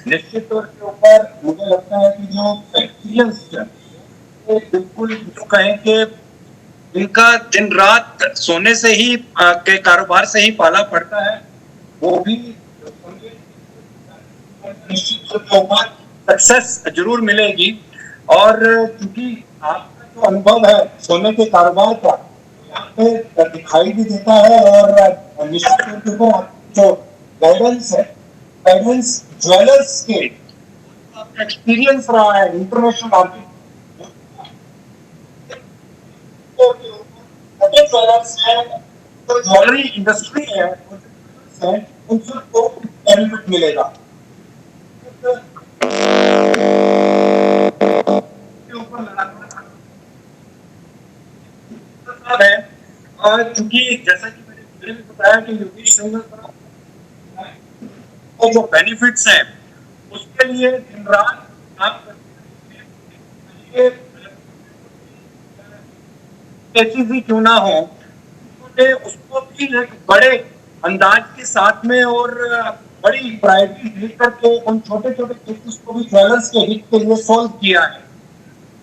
निश्चित तौर के ऊपर मुझे लगता है कि जो एक्सपीरियंस है वो बिल्कुल जो कहें कि इनका दिन रात सोने से ही के कारोबार से ही पाला पड़ता है, वो भी निश्चित तौर के ऊपर सक्सेस जरूर मिलेगी। और क्योंकि आपका जो अनुभव है सोने के कारोबार का यहाँ पे दिखाई भी देता है, और निश्चित तौर के ऊपर आपकी जो गाइडेंस है, गाइडेंस ज्वेलर्स के एक्सपीरियंस रहा है इंटरनेशनल मार्केट, ज्वेलर्स है, तो ज्वेलरी इंडस्ट्री है, उन सबको बेनिफिट मिलेगा। क्योंकि जैसा कि मैंने बताया कि योगेश सिंघल को जो बेनिफिट्स हैं उसके लिए दिन रात काम करते हैं, कैसी भी क्यों ना हो, उसको भी एक बड़े अंदाज के साथ में और बड़ी प्रायोरिटी देकर के उन छोटे छोटे केसेस को भी ज्वेलर्स के हित के लिए सॉल्व किया है।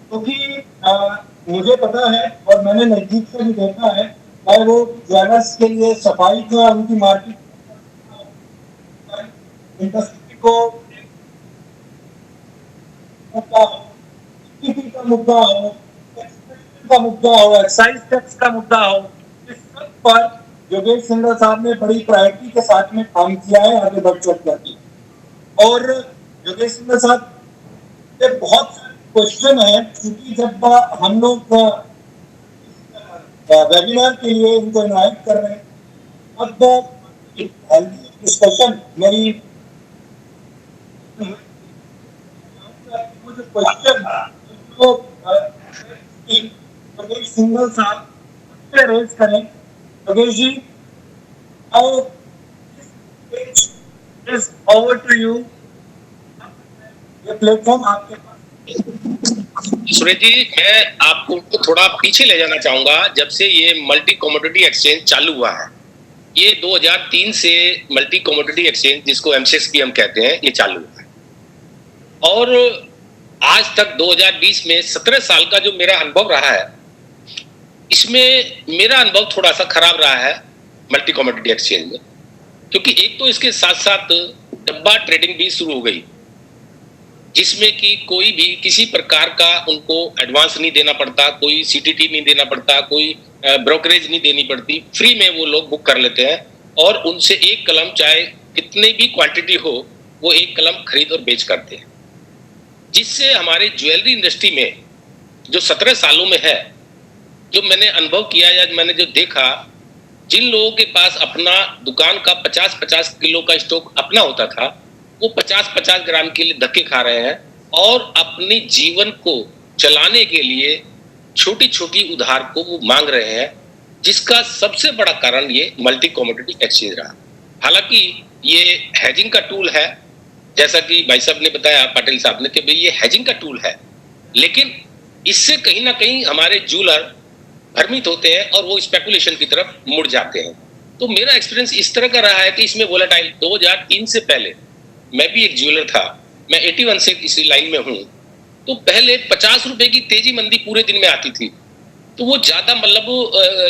क्योंकि मुझे पता है और मैंने नजदीक से भी देखा है, चाहे वो ज्वेलर्स के लिए सफाई का उनकी मार्केट इंडस्ट्री को का मुद्दा हो, का मुद्दा हो, एक्साइज टैक्स का मुद्दा हो, इस सब पर योगेश सिंघल साहब ने बड़ी प्रायोरिटी के साथ में काम किया है आगे बढ़ चढ़ करके। और योगेश सिंघल साहब के बहुत सारे क्वेश्चन है, क्योंकि जब हम लोग वेबिनार के लिए इनको इनवाइट कर रहे हैं, अब हेल्दी डिस्कशन मेरी जो क्वेश्चन तो योगेश सिंघल साहब से रेज करें। Yogesh ji, over to you, ये प्लेटफॉर्म आपके पास। सुरेश जी, मैं आपको थोड़ा पीछे ले जाना चाहूंगा। जब से ये मल्टी कमोडिटी एक्सचेंज चालू हुआ है, ये 2003 से मल्टी कमोडिटी एक्सचेंज, जिसको एमसीएक्स भी हम कहते हैं, ये चालू हुआ है। और आज तक 2020 में 17 साल का जो मेरा अनुभव रहा है, इसमें मेरा अनुभव थोड़ा सा खराब रहा है मल्टी कमोडिटी एक्सचेंज में। क्योंकि एक तो इसके साथ साथ डब्बा ट्रेडिंग भी शुरू हो गई, जिसमें कि कोई भी किसी प्रकार का उनको एडवांस नहीं देना पड़ता, कोई सीटीटी नहीं देना पड़ता, कोई ब्रोकरेज नहीं देनी पड़ती, फ्री में वो लोग बुक कर लेते हैं और उनसे एक कलम, चाहे कितनी भी क्वांटिटी हो, वो एक कलम खरीद और बेच करते हैं। जिससे हमारे ज्वेलरी इंडस्ट्री में जो 17 सालों में है, जो मैंने अनुभव किया या मैंने जो देखा, जिन लोगों के पास अपना दुकान का 50-50 किलो का स्टॉक अपना होता था, वो 50-50 ग्राम के लिए धक्के खा रहे हैं और अपने जीवन को चलाने के लिए छोटी छोटी उधार को वो मांग रहे हैं, जिसका सबसे बड़ा कारण ये मल्टी कमोडिटी एक्सचेंज रहा। हालांकि ये हेजिंग का टूल है, जैसा कि भाई साहब ने बताया, पाटिल साहब ने, कि भाई ये हेजिंग का टूल है, लेकिन इससे कहीं ना कहीं हमारे ज्वेलर भ्रमित होते हैं और वो स्पेकुलेशन की तरफ मुड़ जाते हैं। तो मेरा एक्सपीरियंस इस तरह का रहा है कि इसमें वोलेटाइल, 2003 से पहले मैं भी एक ज्वेलर था, मैं 81 से इसी लाइन में हूं। तो पहले 50 रुपए की तेजी मंदी पूरे दिन में आती थी, तो वो ज्यादा मतलब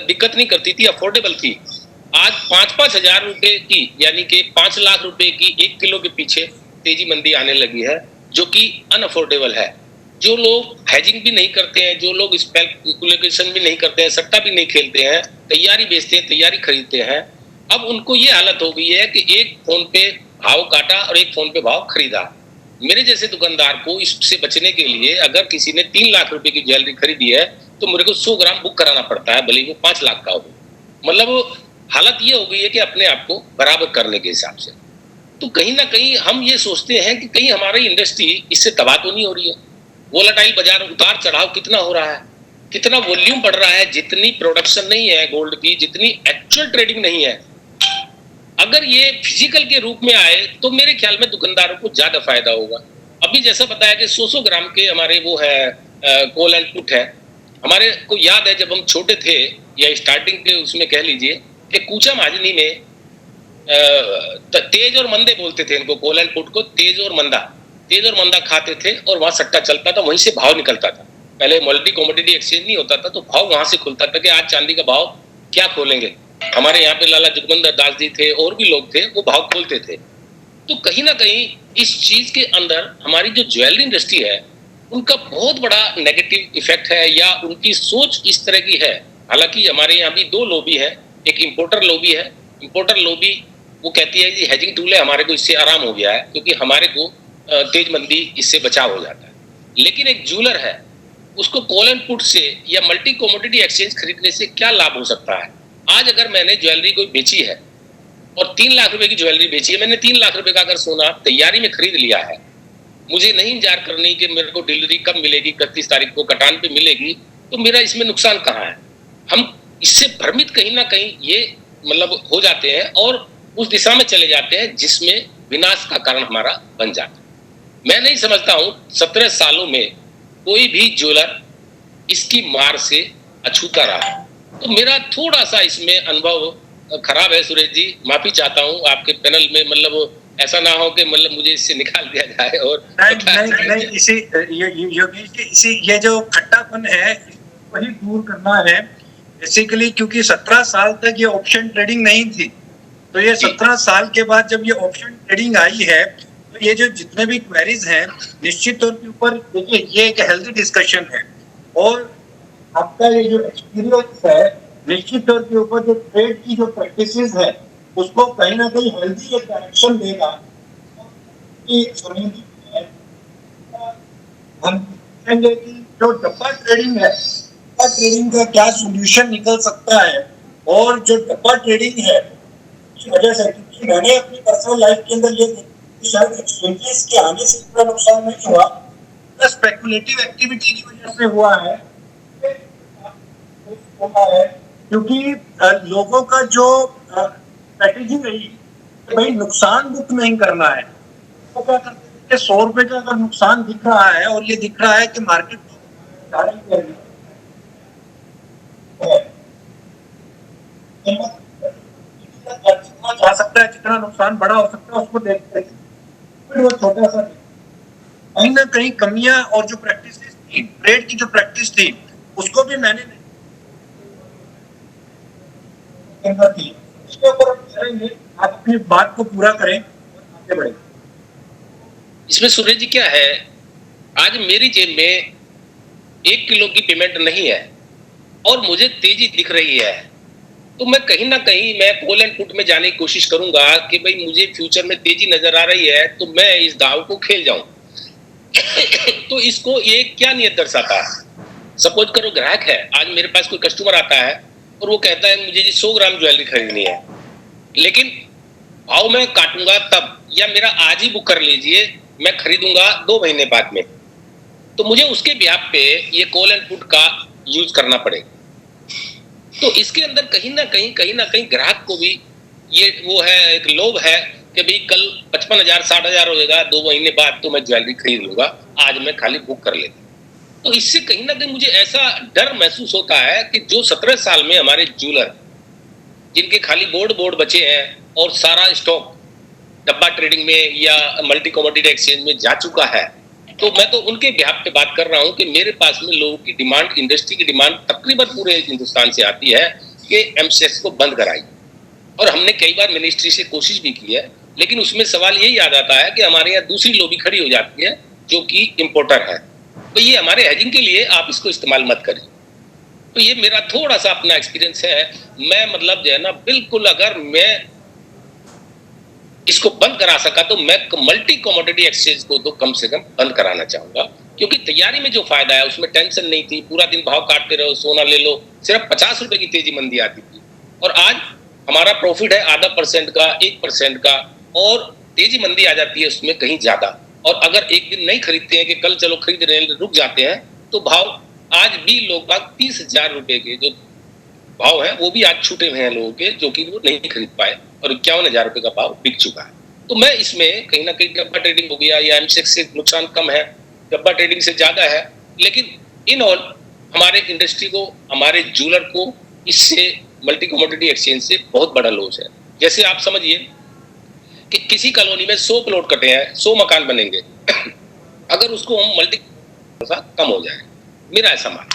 दिक्कत नहीं करती थी, अफोर्डेबल थी। आज 5-5 हजार रुपए की, यानी कि 5 लाख रुपए की 1 किलो के पीछे तेजी मंदी आने लगी है, जो कि अनअफोर्डेबल है। जो लोग हेजिंग भी नहीं करते हैं, जो लोग स्पेकुलेशन भी नहीं करते हैं, सट्टा भी नहीं खेलते हैं, तैयारी बेचते हैं, तैयारी खरीदते हैं, अब उनको ये हालत हो गई है कि एक फोन पे भाव काटा और एक फोन पे भाव खरीदा। मेरे जैसे दुकानदार को इससे बचने के लिए, अगर किसी ने 3 लाख रुपए की ज्वेलरी खरीदी है, तो मेरे को 100 ग्राम बुक कराना पड़ता है, भले वो 5 लाख का हो। मतलब हालत ये हो गई है कि अपने आप को बराबर करने के हिसाब से। तो कहीं ना कहीं हम ये सोचते हैं कि कहीं हमारी इंडस्ट्री इससे तबाह तो नहीं हो रही है। वोलेटाइल बाजार, उतार चढ़ाव कितना हो रहा है, कितना वॉल्यूम बढ़ रहा है, जितनी प्रोडक्शन नहीं है गोल्ड की, जितनी एक्चुअल ट्रेडिंग नहीं है, अगर ये फिजिकल के रूप में आए तो मेरे ख्याल में दुकानदारों को ज्यादा फायदा होगा। अभी जैसा बताया कि 100 ग्राम के हमारे वो है कॉल एंड पुट है। हमारे को याद है जब हम छोटे थे, या स्टार्टिंग के उसमें कह लीजिए कि कूचा महाजनी में तेज और मंदे बोलते थे इनको, कॉल एंड पुट को तेज और मंदा खाते थे और वहां सट्टा चलता था, वहीं से भाव निकलता था। पहले मल्टी कमोडिटी एक्सचेंज नहीं होता था तो भाव वहां से खुलता था कि आज चांदी का भाव क्या खोलेंगे। हमारे यहाँ पे लाला जुगमंदर दास जी थे और भी लोग थे, वो भाव खोलते थे। तो कहीं ना कहीं इस चीज के अंदर हमारी जो ज्वेलरी इंडस्ट्री है उनका बहुत बड़ा नेगेटिव इफेक्ट है, या उनकी सोच इस तरह की है। हालांकि हमारे यहाँ भी दो लॉबी है, एक इंपोर्टर लॉबी है। इंपोर्टर लॉबी वो कहती है कि हेजिंग टूल है, हमारे को इससे आराम हो गया है क्योंकि हमारे को तेज मंदी इससे बचाव हो जाता है। लेकिन एक ज्वेलर है, उसको कॉल एंड पुट से या मल्टी कमोडिटी एक्सचेंज खरीदने से क्या लाभ हो सकता है। आज अगर मैंने ज्वेलरी कोई बेची है और 3 लाख रुपए की ज्वेलरी बेची है, मैंने 3 लाख रुपए का अगर सोना तैयारी में खरीद लिया है, मुझे नहीं इंतजार करनी कि मेरे को डिलीवरी कब मिलेगी, 31 तारीख को कटान पे मिलेगी, तो मेरा इसमें नुकसान कहाँ है। हम इससे भ्रमित कहीं ना कहीं ये मतलब हो जाते हैं और उस दिशा में चले जाते हैं जिसमें विनाश का कारण हमारा बन जाता है। मैं नहीं समझता हूं 17 सालों में कोई भी ज्वेलर इसकी मार से अछूता रहा। तो मेरा थोड़ा सा इसमें अनुभव खराब है सुरेश जी, माफी चाहता हूं आपके पैनल में, मतलब ऐसा ना हो कि मतलब मुझे इससे निकाल दिया जाए। और नहीं, योगेश जी, इसी ये जो खट्टापन है वही दूर करना है बेसिकली, क्योंकि 17 साल तक ये ऑप्शन ट्रेडिंग नहीं थी। तो ये 17 साल के बाद जब ये ऑप्शन ट्रेडिंग आई है तो ये जो जितने भी क्वेरीज हैं निश्चित तौर के ऊपर, देखिए ये एक हेल्दी डिस्कशन है और आपका ये जो एक्सपीरियंस है निश्चित तौर के ऊपर जो ट्रेड की जो प्रैक्टिसेस है उसको कहीं ना कहीं हेल्दी एक डायरेक्शन देगा। हम देखेंगे कि जो डब्बा ट्रेडिंग है, डब्बा ट्रेडिंग का क्या सोल्यूशन निकल सकता है। और जो डब्बा ट्रेडिंग है की वजह से, क्योंकि मैंने अपनी पर्सनल लाइफ के अंदर ये शायद एक्सपेंसेस के आने से इतना नुकसान नहीं हुआ, स्पेकुलेटिव एक्टिविटी की वजह से हुआ है। क्योंकि लोगों का जो स्ट्रेटेजी रही भाई नुकसान बुक नहीं करना है, तो क्या करते हैं 100 रुपए का अगर नुकसान दिख रहा है और ये दिख रहा है कि मार्केट जितना जा सकता है, जितना नुकसान बड़ा हो सकता है उसको देखते हैं, वो छोटा सा कहीं ना कहीं कमियां और जो प्रैक्टिस थी, ट्रेड की जो प्रैक्टिस थी उसको भी मैंने इसके ऊपर करेंगे। आप अपनी बात को पूरा करें और आगे बढ़ें। इसमें सुरेश जी क्या है, आज मेरी जेब में 1 किलो की पेमेंट नहीं है और मुझे तेजी दिख रही है, तो मैं कहीं ना कहीं मैं कॉल एंड पुट में जाने की कोशिश करूंगा कि भाई मुझे फ्यूचर में तेजी नजर आ रही है तो मैं इस दाव को खेल जाऊं। तो इसको ये क्या नियत दर्शाता है। सपोज करो ग्राहक है, आज मेरे पास कोई कस्टमर आता है और वो कहता है मुझे जी 100 ग्राम ज्वेलरी खरीदनी है, लेकिन भाव मैं काटूंगा तब, या मेरा आज ही बुक कर लीजिए मैं खरीदूंगा 2 महीने बाद में, तो मुझे उसके ब्याह पे ये कॉल एंड पुट का यूज करना पड़ेगा। तो इसके अंदर कहीं ना कहीं ग्राहक को भी ये वो है, एक लोभ है कि भाई कल 55,000 60,000 हो जाएगा 2 महीने बाद तो मैं ज्वेलरी खरीद लूंगा, आज मैं खाली बुक कर लेता। तो इससे कहीं ना कहीं मुझे ऐसा डर महसूस होता है कि जो 17 साल में हमारे ज्वेलर जिनके खाली बोर्ड बचे हैं और सारा स्टॉक डब्बा ट्रेडिंग में या मल्टी कमोडिटी एक्सचेंज में जा चुका है, तो मैं तो उनके बिहाफ पे बात कर रहा हूं कि मेरे पास में लोगों की डिमांड, इंडस्ट्री की डिमांड तकरीबन पूरे हिंदुस्तान से आती है कि एमसीएक्स को बंद कराई। और हमने कई बार मिनिस्ट्री से कोशिश भी की है, लेकिन उसमें सवाल यही आ जाता है कि हमारे यहाँ दूसरी लॉबी खड़ी हो जाती है जो कि इंपोर्टर है, तो ये हमारे हेजिंग के लिए आप इसको इस्तेमाल मत करें। तो ये मेरा थोड़ा सा अपना एक्सपीरियंस है। मैं मतलब जो है ना, बिल्कुल अगर मैं इसको बंद करा सका तो मैं मल्टी कमोडिटी एक्सचेंज को तो कम से कम बंद कराना चाहूंगा, क्योंकि तैयारी में जो फायदा है उसमें टेंशन नहीं थी, पूरा दिन भाव काटते रहो, सोना ले लो, सिर्फ 50 रुपए की तेजी मंदी आती थी। और आज हमारा प्रॉफिट है आधा % का, 1% का, और तेजी मंदी आ जाती है उसमें कहीं ज्यादा। और अगर एक दिन नहीं खरीदते हैं कि कल चलो खरीद रहे हैं, रुक जाते हैं, तो भाव आज भी लोग 30,000 रुपए के जो भाव है वो भी आज छूटे हुए हैं लोगों के, जो कि वो नहीं खरीद पाए और 51,000 रुपए का भाव बिक चुका है। तो मैं इसमें कहीं ना कहीं डब्बा ट्रेडिंग हो गया या एमसेक्स से नुकसान कम है, डब्बा ट्रेडिंग से ज्यादा है, लेकिन इन ऑल हमारे इंडस्ट्री को, हमारे ज्वेलर को इससे मल्टी कमोडिटी एक्सचेंज से बहुत बड़ा लॉस है। जैसे आप समझिए कि किसी कॉलोनी में 100 प्लॉट कटे हैं, 100 मकान बनेंगे, अगर उसको हम मल्टी कम हो जाए, मेरा ऐसा मानना है।